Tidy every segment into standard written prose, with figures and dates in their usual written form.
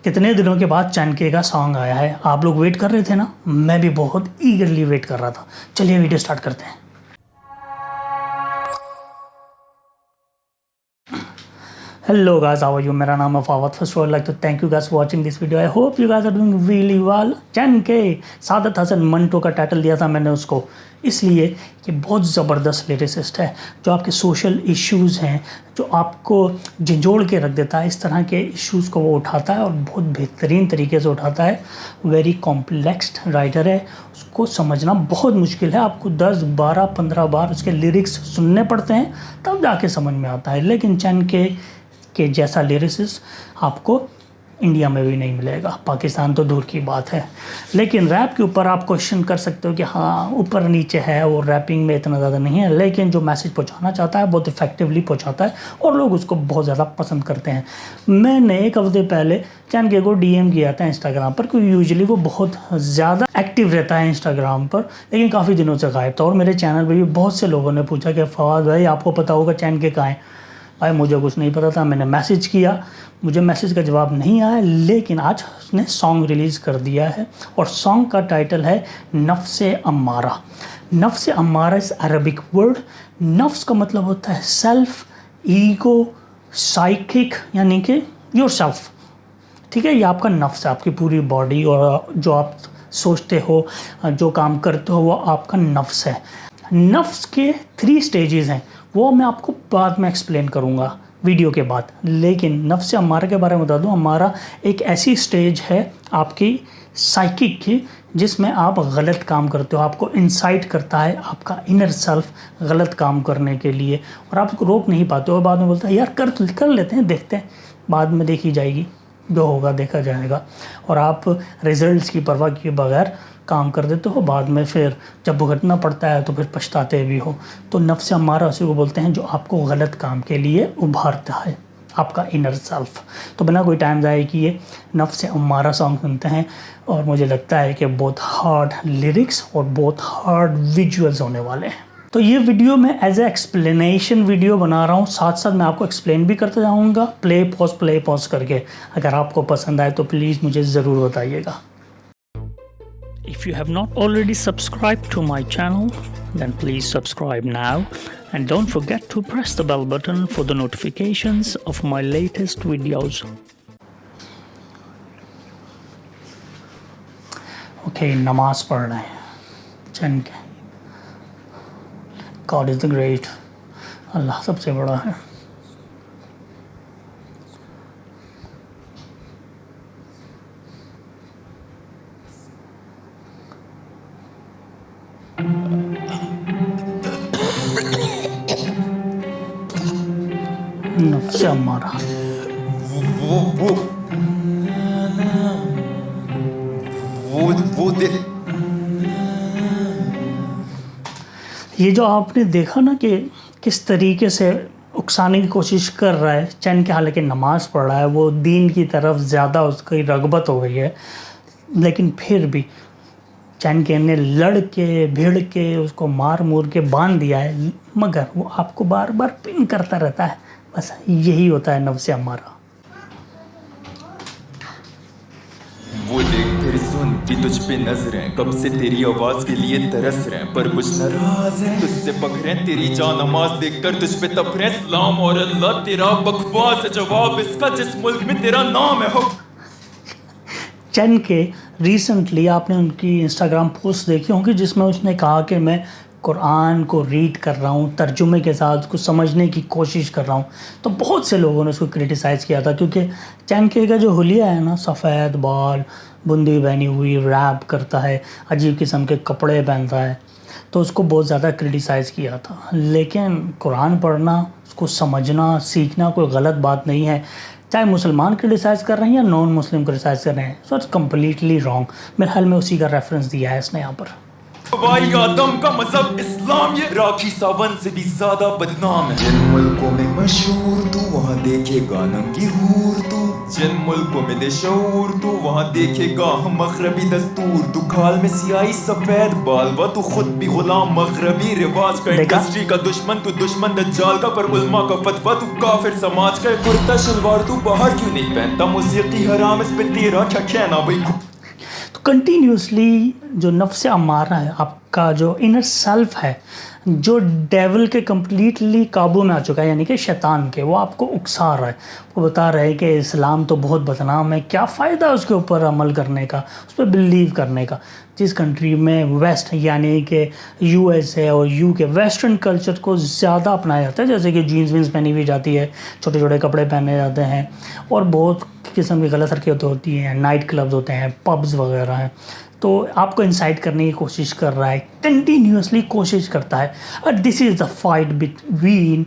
कितने दिनों के बाद चैनके का सॉन्ग आया है। आप लोग वेट कर रहे थे ना, मैं भी बहुत ईगरली वेट कर रहा था। चलिए वीडियो स्टार्ट करते हैं। Hello guys, how are you? मेरा नाम है Fawad. First of all like to thank you guys for watching this video. I hope you guys are doing really well. चैनके सादत हसन मंटो का टाइटल दिया था मैंने उसको, इसलिए कि बहुत ज़बरदस्त लिरिसिस्ट है जो आपके सोशल इश्यूज़ हैं, जो आपको झंझोड़ के रख देता है। इस तरह के इश्यूज़ को वो उठाता है और बहुत बेहतरीन तरीके से उठाता है। वेरी कॉम्प्लेक्स राइटर है, उसको समझना बहुत मुश्किल है। आपको 10, 12, 15 बार उसके लिरिक्स सुनने पड़ते हैं तब जाके समझ में आता है। लेकिन चैनके के जैसा लिरिसिस्ट आपको इंडिया में भी नहीं मिलेगा, पाकिस्तान तो दूर की बात है। लेकिन रैप के ऊपर आप क्वेश्चन कर सकते हो कि हाँ ऊपर नीचे है, और रैपिंग में इतना ज़्यादा नहीं है, लेकिन जो मैसेज पहुंचाना चाहता है बहुत इफेक्टिवली पहुंचाता है और लोग उसको बहुत ज़्यादा पसंद करते हैं। मैंने एक हफ्ते पहले चैनके को डीएम किया था इंस्टाग्राम पर, क्योंकि यूजुअली वो बहुत ज़्यादा एक्टिव रहता है इंस्टाग्राम पर, लेकिन काफ़ी दिनों से गायब था। और मेरे चैनल पर भी बहुत से लोगों ने पूछा कि फवाद भाई आपको पता होगा चैनके कहाँ है? भाई मुझे कुछ नहीं पता था। मैंने मैसेज किया, मुझे मैसेज का जवाब नहीं आया, लेकिन आज उसने सॉन्ग रिलीज़ कर दिया है और सॉन्ग का टाइटल है नफ्से अम्मारा। नफ्से अम्मारा इज़ अरबिक वर्ड। नफ्स का मतलब होता है सेल्फ, ईगो, साइकिक, यानी कि योर सेल्फ। ठीक है, ये आपका नफ्स है, आपकी पूरी बॉडी, और जो आप सोचते हो, जो काम करते हो, वो आपका नफ्स है। नफ्स के 3 स्टेजेस हैं, वो मैं आपको बाद में एक्सप्लेन करूँगा वीडियो के बाद। लेकिन नफ्स अम्मारा के बारे में बता दूँ, अम्मारा एक ऐसी स्टेज है आपकी साइकिक की जिसमें आप गलत काम करते हो। आपको इंसाइट करता है आपका इनर सेल्फ गलत काम करने के लिए, और आप उसको रोक नहीं पाते हो। बाद में बोलता है यार कर लेते हैं, देखते हैं, बाद में देखी जाएगी, जो होगा देखा जाएगा। और आप रिजल्ट्स की परवाह किए बगैर काम कर देते हो, बाद में फिर जब भुगतना पड़ता है तो फिर पछताते भी हो। तो नफ्स अम्मारा उसी को बोलते हैं जो आपको गलत काम के लिए उभारता है, आपका इनर सेल्फ। तो बिना कोई टाइम ज़ाया किए नफ्स अम्मारा सॉन्ग सुनते हैं, और मुझे लगता है कि बहुत हार्ड लिरिक्स और बहुत हार्ड विजुअल्स होने वाले हैं। तो ये वीडियो मैं एज ए एक्सप्लेनेशन वीडियो बना रहा हूँ, साथ साथ मैं आपको एक्सप्लेन भी करते जाऊँगा प्ले पॉज करके। अगर आपको पसंद आए तो प्लीज़ मुझे ज़रूर बताइएगा। If you have not already subscribed to my channel, then please subscribe now, and don't forget to press the bell button for the notifications of my latest videos. Okay, नमाज पढ़ रहे हैं। चैनके God is the great, अल्लाह सबसे बड़ा है। नफ्स अम्मारा वो दे। ये जो आपने देखा ना कि किस तरीके से उकसाने की कोशिश कर रहा है चैनके, हालांकि नमाज़ पढ़ रहा है, वो दीन की तरफ ज़्यादा उसकी रगबत हो गई है, लेकिन फिर भी चैनके ने लड़ के भिड़ के उसको मार मूर के बांध दिया है, मगर वो आपको बार बार पिन करता रहता है। बस यही होता है नफ्स अम्मारा। वो देख फिर सुन कि तुझ पे नजरें कब से तेरी आवाज के लिए तरस रहे, पर कुछ नाराज है तुझसे पकड़े, तेरी जान नमाज देखकर तुझ पे तफरे। सलाम और अल्लाह तेरा बकवास है जवाब इसका, जिस मुल्क में तेरा नाम है हो। चैनके रिसेंटली आपने उनकी इंस्टाग्राम पोस्ट देखी होंगी जिसमें उसने कहा कि मैं कुरान को रीड कर रहा हूँ, तर्जुमे के साथ उसको समझने की कोशिश कर रहा हूँ। तो बहुत से लोगों ने उसको क्रिटिसाइज़ किया था, क्योंकि चैनके का जो हुलिया है ना, सफ़ेद बाल, बूंदी बहनी हुई, रैप करता है, अजीब किस्म के कपड़े पहनता है, तो उसको बहुत ज़्यादा क्रिटिसाइज़ किया था। लेकिन कुरान पढ़ना, उसको समझना, सीखना कोई गलत बात नहीं है। चाहे मुसलमान क्रिटिसाइज़ कर रहे हैं या नॉन मुस्लिम क्रिटिसाइज़ कर रहे हैं, सो इट्स कम्प्लीटली रॉन्ग। मेरे ख्याल में उसी का रेफरेंस दिया है इसने यहाँ पर। भाई आदम का मजहब इस्लाम, ये राखी सावन से भी ज्यादा बदनाम है। जिन मुल्कों में मशहूर तू वहाँ देखेगा नंगी हूर तू, जिन मुल्कों में दे शऊर तू वहाँ देखेगा मगरबी दस्तूर। तू खाल में सियाही सफेद बालवा, तू खुद भी गुलाम मगरबी रिवाज का, इंडस्ट्री का दुश्मन तू, दुश्मन दज्जाल का, पर उल्मा का फतवा तू, काफिर समाज का। कुर्ता शलवार तू बाहर क्यों नहीं पहनता, मौसीकी हराम, इस पे तेरा क्या कहना भाई। तो कंटिन्यूसली जो नफ्स अमारा है, आपका जो इनर सेल्फ है, जो डेविल के कम्प्लीटली काबू में आ चुका है, यानी कि शैतान के, वो आपको उकसा रहा है, वो बता रहा है कि इस्लाम तो बहुत बदनाम है, क्या फ़ायदा उसके ऊपर अमल करने का, उस पर बिलीव करने का। जिस कंट्री में वेस्ट यानी कि USA और UK वेस्टर्न कल्चर को ज़्यादा अपनाया जाता है, जैसे कि जीन्स वीन्स पहनी हुई जाती है, छोटे छोटे कपड़े पहने जाते हैं, और बहुत किस्म की गलत हरकतें होती हैं, नाइट क्लब्स होते हैं, पब्स वगैरह हैं, तो आपको इंसाइट करने की कोशिश कर रहा है, कंटिन्यूसली कोशिश करता है। और this is the fight between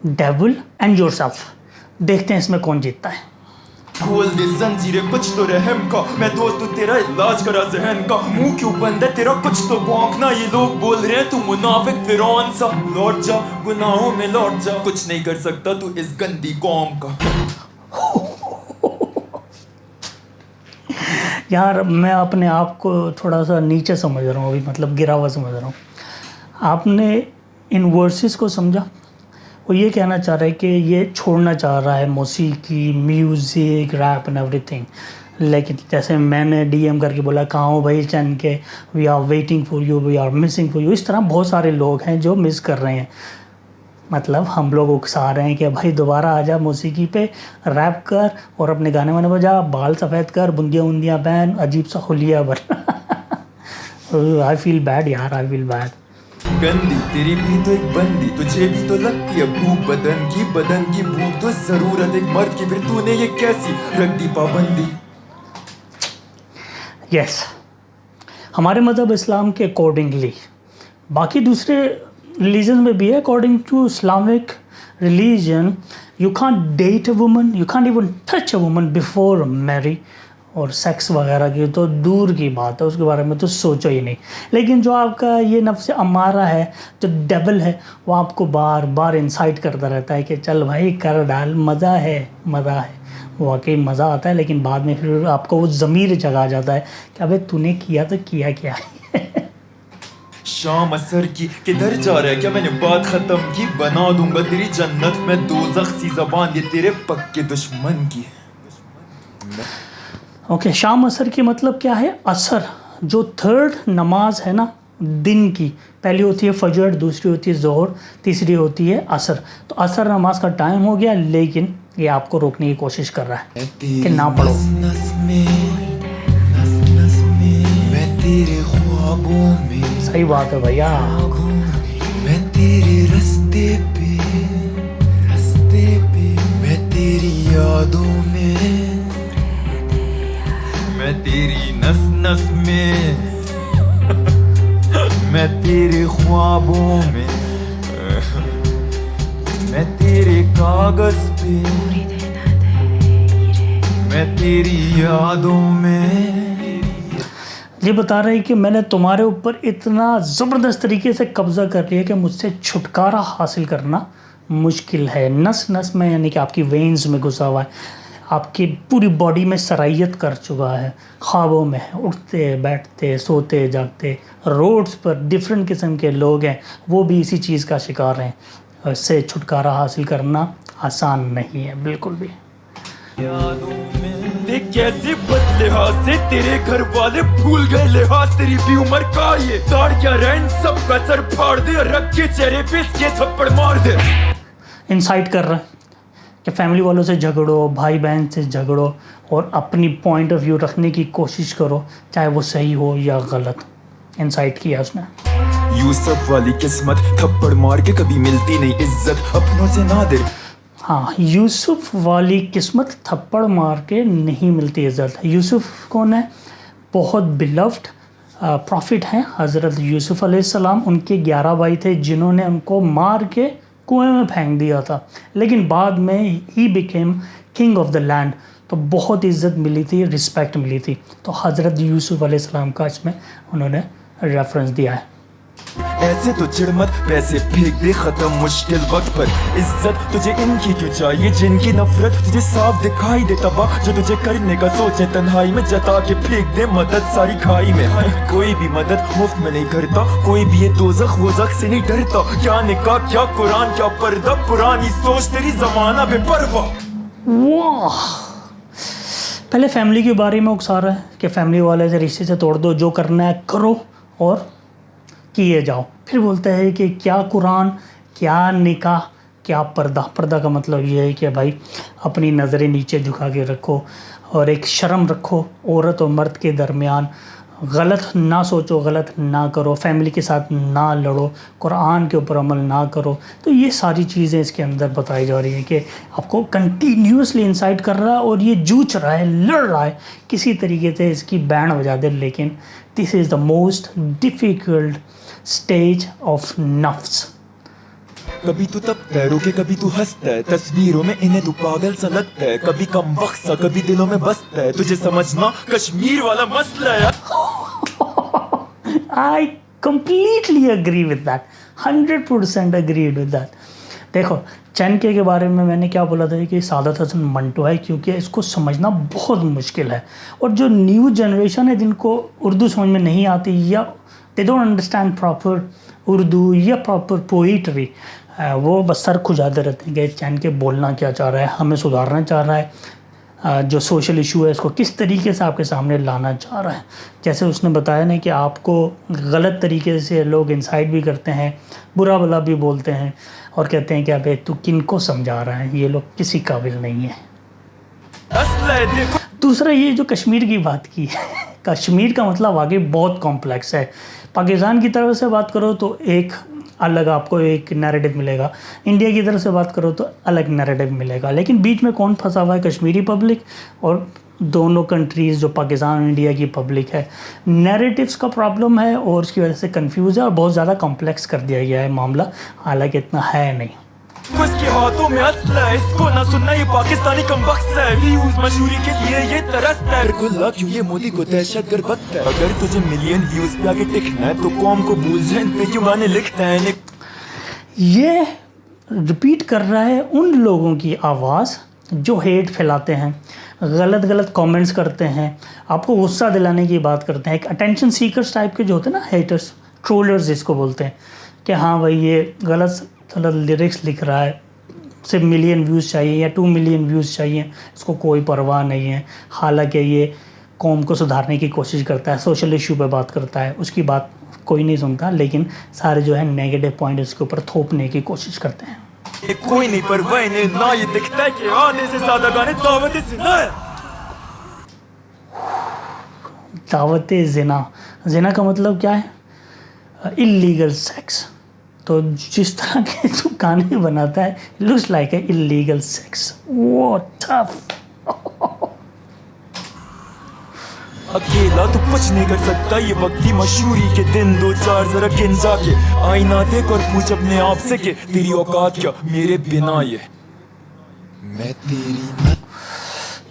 devil and yourself. देखते हैं इसमें कौन जीतता है। खोल दे जंजीरें कुछ तो रहम का, मैं दोस्त तू तेरा इलाज करा जहन का। मुंह क्यों बंद है तेरा, कुछ तो भौंकना, ये लोग बोल रहे हैं तू मुनाफिक फिरौन सा। लौट जा गुनाहों में लौट जा, कुछ नहीं कर सकता तू इस गंदी कौम का। यार मैं अपने आप को थोड़ा सा नीचे समझ रहा हूँ अभी, मतलब गिरा हुआ समझ रहा हूँ। आपने इन वर्सेस को समझा? वो ये कहना चाह रहा है कि ये छोड़ना चाह रहा है मौसीकी, म्यूज़िक, रैप एंड एवरीथिंग, लेकिन जैसे मैंने DM करके बोला, कहाँ हो भाई चैन के, we are waiting for you, we are missing for you, इस तरह बहुत सारे लोग हैं जो मिस कर रहे हैं। मतलब हम लोग उकसा रहे हैं कि भाई दोबारा आ जा, मौसीकी पे रैप कर और अपने गाने वाने बजा, बाल सफ़ेद कर, बुंदियाँ उंदियाँ पहन, अजीब सा हुलिया बन। आई फील बैड यार, आई फील बैड। गंदी तेरी भी तो एक बंदी, तुझे भी तो लगती है भूख बदन की भूख तो जरूरत एक मर्द की, फिर तूने ये कैसी रख दी पाबंदी। यस, हमारे मज़हब इस्लाम के अकॉर्डिंगली, बाकी दूसरे रिलीजन में भी है, according to Islamic religion you can't date a woman, you can't even touch a woman before marry, और सेक्स वगैरह की तो दूर की बात है, उसके बारे में तो सोचो ही नहीं। लेकिन जो आपका ये नफ्स अमारा है, जो डेविल है, वो आपको बार बार इंसाइट करता रहता है कि चल भाई कर डाल, मज़ा है, मज़ा है। वाकई मज़ा आता है, लेकिन बाद में फिर आपको वो ज़मीर जगा जाता है कि अबे तूने किया तो किया क्या। शाम असर की किधर जा रहा है, क्या मैंने बात खत्म की, बना दूंगा तेरी जन्नत में दोज़ख सी ज़बान, ये तेरे पक्के दुश्मन की। ओके, शाम असर की मतलब क्या है? असर, जो थर्ड नमाज है ना दिन की, पहली होती है फजर, दूसरी होती है ज़ोहर, तीसरी होती है असर। तो असर नमाज का टाइम हो गया, लेकिन ये आपको रोकने की कोशिश कर रहा है कि ना पढ़ो। मैं तेरे ख्वाबों में, सही बात है भैया। मैं तेरे रास्ते पे, मैं तेरी यादों में, मैं तेरी नस नस में, मैं तेरे ख्वाबों में, मैं तेरे कागज पे, मैं तेरी यादों में। ये बता रहे हैं कि मैंने तुम्हारे ऊपर इतना ज़बरदस्त तरीके से कब्ज़ा कर लिया कि मुझसे छुटकारा हासिल करना मुश्किल है। नस नस में, यानी कि आपकी वेन्स में घुसा हुआ है, आपकी पूरी बॉडी में सरायत कर चुका है, ख्वाबों में उठते बैठते सोते जागते, रोड्स पर डिफरेंट किस्म के लोग हैं, वो भी इसी चीज़ का शिकार हैं। इससे छुटकारा हासिल करना आसान नहीं है बिल्कुल भी। देख कैसे बदले हाथ से तेरे घर वाले भूल गए लिहाज, तेरी भी उम्र का ये ताड़ क्या रैन, सब का सर फाड़ दे, रख के चेहरे पे इसके थप्पड़ मार दे। इंसाइट कर रहा है कि फैमिली वालों से झगड़ो, भाई बहन से झगड़ो और अपनी पॉइंट ऑफ व्यू रखने की कोशिश करो, चाहे वो सही हो या गलत। इंसाइट किया उसने। यूसुफ वाली किस्मत थप्पड़ मार के कभी मिलती नहीं इज्जत, अपनों से नादिर। हाँ, यूसुफ वाली किस्मत थप्पड़ मार के नहीं मिलती इज़्ज़त। यूसुफ कौन है? बहुत बिलव्ड प्रॉफिट हैं हज़रत यूसुफ अलैहिस्सलाम। उनके 11 भाई थे जिन्होंने उनको मार के कुएं में फेंक दिया था, लेकिन बाद में he became king of the land. तो बहुत इज़्ज़त मिली थी, रिस्पेक्ट मिली थी। तो हज़रत यूसुफ अलैहिस्सलाम का इसमें उन्होंने रेफरेंस दिया है। ऐसे तो चिढ़ मत, पैसे फेंक दे खत्म मुश्किल वक्त पर। इज्जत तुझे इनकी क्यों चाहिए जिनकी नफरत तुझे साफ दिखाई दे, तबाह जो तुझे करने का सोचे तन्हाई में जता के फेंक दे मदद सारी खाई में। कोई भी मदद मुफ्त में नहीं करता, कोई भी ये दोज़ख वोज़ख से नहीं डरता। क्या निकाह क्या कुरान क्या पर्दा, पुरानी सोच तेरी जमाना बेपरवाह। वाह, पहले फैमिली के बारे में उकसा रहा है कि फैमिली वाले से रिश्ते से तोड़ दो, जो करना है करो और किए जाओ। फिर बोलता है कि क्या कुरान क्या निकाह क्या पर्दा। पर्दा का मतलब ये है कि भाई अपनी नज़रें नीचे झुका के रखो और एक शर्म रखो, औरत और मर्द के दरमियान गलत ना सोचो, गलत ना करो, फैमिली के साथ ना लड़ो, कुरान के ऊपर अमल ना करो। तो ये सारी चीज़ें इसके अंदर बताई जा रही हैं कि आपको कंटिन्यूसली इंसाइट कर रहा है और ये जूझ रहा है, लड़ रहा है किसी तरीके से इसकी बैंड बजा दे। लेकिन this is the most difficult stage of नफ्स। कभी तू तब पैरों के कभी तू हंसता है, तस्वीरों में इन्हें तू पागल सा लगता है, कभी कम वक्त सा कभी दिलों में बसता है, तुझे समझना कश्मीर वाला मसला है। I completely agree with that, 100% agreed with that। देखो चैनके के बारे में मैंने क्या बोला था कि सादत हसन मंटो है, क्योंकि इसको समझना बहुत मुश्किल है। और जो न्यू जनरेशन है जिनको उर्दू समझ में नहीं आती या they don't understand proper Urdu या प्रॉपर पोइट्री, वो बस सर खुजाते रहते हैं कि चैनके बोलना क्या चाह रहा है, हमें सुधारना चाह रहा है, जो सोशल इशू है इसको किस तरीके से आपके सामने लाना चाह रहा है। जैसे उसने बताया ना कि आपको गलत तरीके से लोग इंसाइट भी करते हैं, बुरा भला भी बोलते हैं और कहते हैं कि अबे तू किन को समझा रहा है, ये लोग किसी काबिल नहीं है। दूसरा ये जो कश्मीर की बात की है, कश्मीर का मतलब आगे बहुत कॉम्प्लेक्स है। पाकिस्तान की तरफ से बात करो तो एक अलग आपको एक नैरेटिव मिलेगा, इंडिया की तरफ से बात करो तो अलग नैरेटिव मिलेगा, लेकिन बीच में कौन फंसा हुआ है? कश्मीरी पब्लिक और दोनों कंट्रीज़ जो पाकिस्तान और इंडिया की पब्लिक है। नैरेटिव्स का प्रॉब्लम है और उसकी वजह से कंफ्यूज है और बहुत ज़्यादा कॉम्प्लेक्स कर दिया गया है मामला, हालांकि इतना है नहीं। उसके हाथों में असला है, इसको ना सुनना ये पाकिस्तानी कमबख्त है, व्यूज मशहूरी के लिए ये तरसता है। गुल्ला क्यों ये मोदी को दहशतगर्द बकता है, अगर तुझे मिलियन व्यूज पे आके टिकना है तो कौम को भूल जाए, इन पे क्यों गाने लिखता है। ये रिपीट कर रहा है उन लोगों की आवाज़ जो हेट फैलाते हैं, गलत गलत कमेंट्स करते हैं, आपको गुस्सा दिलाने की बात करते हैं। एक अटेंशन सीकर्स टाइप के जो होते हैं ना, हेटर्स, ट्रोलर्स जिसको बोलते हैं, कि हाँ भाई ये गलत लिरिक्स लिख रहा है, सिर्फ मिलियन व्यूज़ चाहिए या 2 मिलियन व्यूज़ चाहिए, इसको कोई परवाह नहीं है। हालांकि ये कौम को सुधारने की कोशिश करता है, सोशल इशू पे बात करता है, उसकी बात कोई नहीं सुनता, लेकिन सारे जो है नेगेटिव पॉइंट उसके ऊपर थोपने की कोशिश करते हैं। ये कोई नहीं परवाह इन्हें ना, ये दिखता है कि आधे से ज़्यादा गाने दावत ज़िना है। दावत ज़िना, ज़िना का मतलब क्या है? Illegal sex. तो जिस तरह के जो गाने बनाता है, looks like a illegal sex. वो टफ। अकेला तो कुछ नहीं कर सकता, ये वक्ती मशहूरी के दिन 2-4 जरा गिन जाके आईना देख और पूछ अपने आप से कि तेरी औकात क्या मेरे बिना। ये मैं तेरी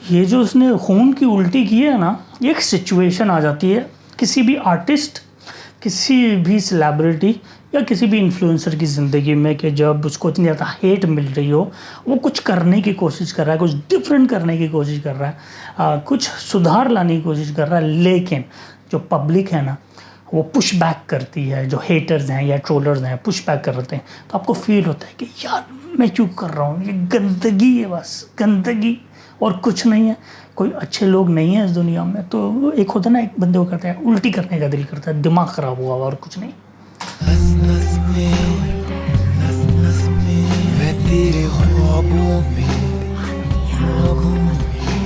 ये जो उसने खून की उल्टी की है ना, ये एक सिचुएशन आ जाती है किसी भी आर्टिस्ट, किसी भी सेलिब्रिटी या किसी भी इन्फ्लुएंसर की ज़िंदगी में, कि जब उसको इतनी ज़्यादा हेट मिल रही हो, वो कुछ करने की कोशिश कर रहा है, कुछ डिफरेंट करने की कोशिश कर रहा है, कुछ सुधार लाने की कोशिश कर रहा है, लेकिन जो पब्लिक है ना वो पुश बैक करती है, जो हेटर्स हैं या ट्रोलर्स हैं पुश बैक करते हैं, तो आपको फील होता है कि यार मैं क्यों कर रहा हूँ, ये गंदगी है, बस गंदगी और कुछ नहीं है, कोई अच्छे लोग नहीं हैं इस दुनिया में। तो एक होता है ना, एक बंदे को करता है उल्टी करने का दिल करता है, दिमाग ख़राब हुआ और कुछ नहीं। नस नस में मैं तेरे ख्वाबों में,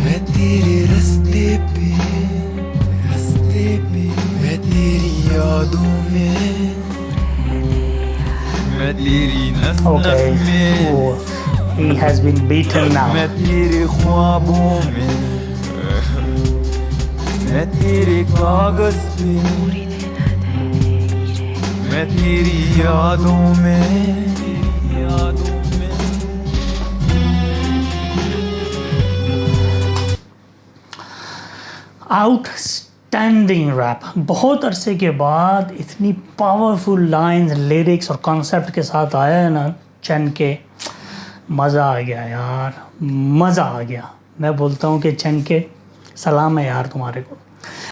मैं तेरे रास्ते पे मैं तेरी यादों में, मैं तेरी नस नस में। He has been beaten now. मैं तेरे ख्वाबों में, मैं तेरे कागज पे, मैं तेरी यादों में, Outstanding आउटस्टैंडिंग रैप। बहुत अरसे के बाद इतनी पावरफुल लाइंस, लिरिक्स और कॉन्सेप्ट के साथ आया है ना चन के, मज़ा आ गया यार, मज़ा आ गया। मैं बोलता हूँ कि चन के सलाम है यार तुम्हारे को।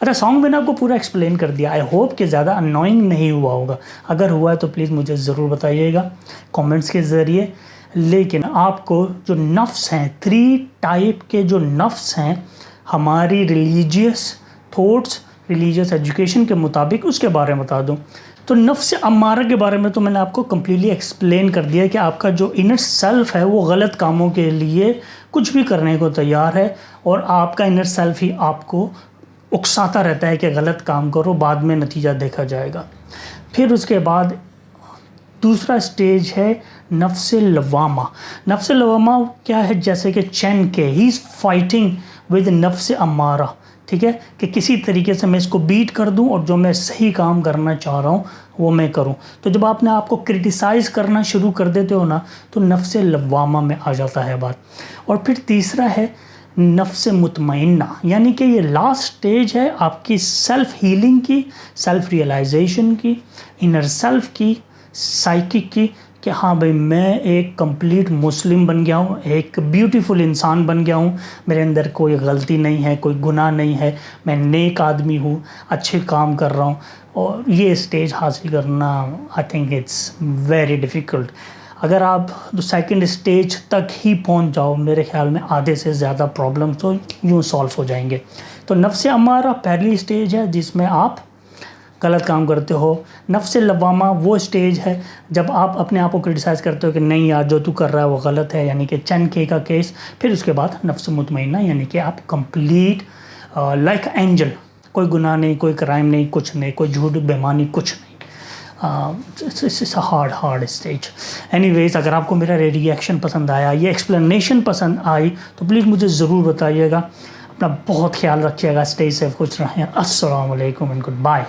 अच्छा, सॉन्ग मैंने आपको पूरा एक्सप्लेन कर दिया। आई होप कि ज़्यादा अनोइंग नहीं हुआ होगा। अगर हुआ है तो प्लीज़ मुझे ज़रूर बताइएगा कमेंट्स के ज़रिए। लेकिन आपको जो नफ्स हैं, 3 टाइप के जो नफ्स हैं हमारी रिलीजियस थॉट्स, रिलीजियस एजुकेशन के मुताबिक, उसके बारे में बता दूं। तो नफ्स अम्मारा के बारे में तो मैंने आपको कम्प्लीटली एक्सप्लेन कर दिया कि आपका जो इनर सेल्फ है वो गलत कामों के लिए कुछ भी करने को तैयार है, और आपका इनर सेल्फ ही आपको उकसाता रहता है कि गलत काम करो, बाद में नतीजा देखा जाएगा। फिर उसके बाद दूसरा स्टेज है नफ्स लवामा। नफ्स लवामा क्या है? जैसे कि चैन के, ही इज़ फाइटिंग विद नफ्स अम्मारा, ठीक है, कि किसी तरीके से मैं इसको बीट कर दूं और जो मैं सही काम करना चाह रहा हूं वो मैं करूं। तो जब आपने आपको क्रिटिसाइज़ करना शुरू कर देते हो ना, तो नफ्स लवामा में आ जाता है बात। और फिर तीसरा है नफ्स मुतमइन्ना, यानी कि ये लास्ट स्टेज है आपकी सेल्फ हीलिंग की, सेल्फ रियलाइजेशन की, इनर सेल्फ की, साइकिक की, कि हाँ भाई मैं एक कंप्लीट मुस्लिम बन गया हूँ, एक ब्यूटीफुल इंसान बन गया हूँ, मेरे अंदर कोई गलती नहीं है, कोई गुनाह नहीं है, मैं नेक आदमी हूँ, अच्छे काम कर रहा हूँ। और ये स्टेज हासिल करना I think it's very difficult. अगर आप सेकंड स्टेज तक ही पहुंच जाओ, मेरे ख्याल में आधे से ज़्यादा प्रॉब्लम तो यूँ सॉल्व हो जाएंगे। तो नफ्स अम्मारा पहली स्टेज है जिसमें आप गलत काम करते हो। नफ्स लवामा वो स्टेज है जब आप अपने आप को क्रिटिसाइज़ करते हो कि नहीं यार जो तू कर रहा है वो गलत है, यानी कि चन के का केस। फिर उसके बाद नफ्स मुतमइन्ना, यानी कि आप कंप्लीट लाइक एंजल, कोई गुनाह नहीं, कोई क्राइम नहीं, कुछ नहीं, कोई झूठ बेईमानी कुछ नहीं। It's hard stage. एनीवेज, अगर आपको मेरा रिएक्शन पसंद आया, ये एक्सप्लेनेशन पसंद आई, तो प्लीज़ मुझे ज़रूर बताइएगा। अपना बहुत ख्याल रखिएगा, स्टे सेफ, खुश रहें। अस्सलाम वालेकुम एंड गुड बाय।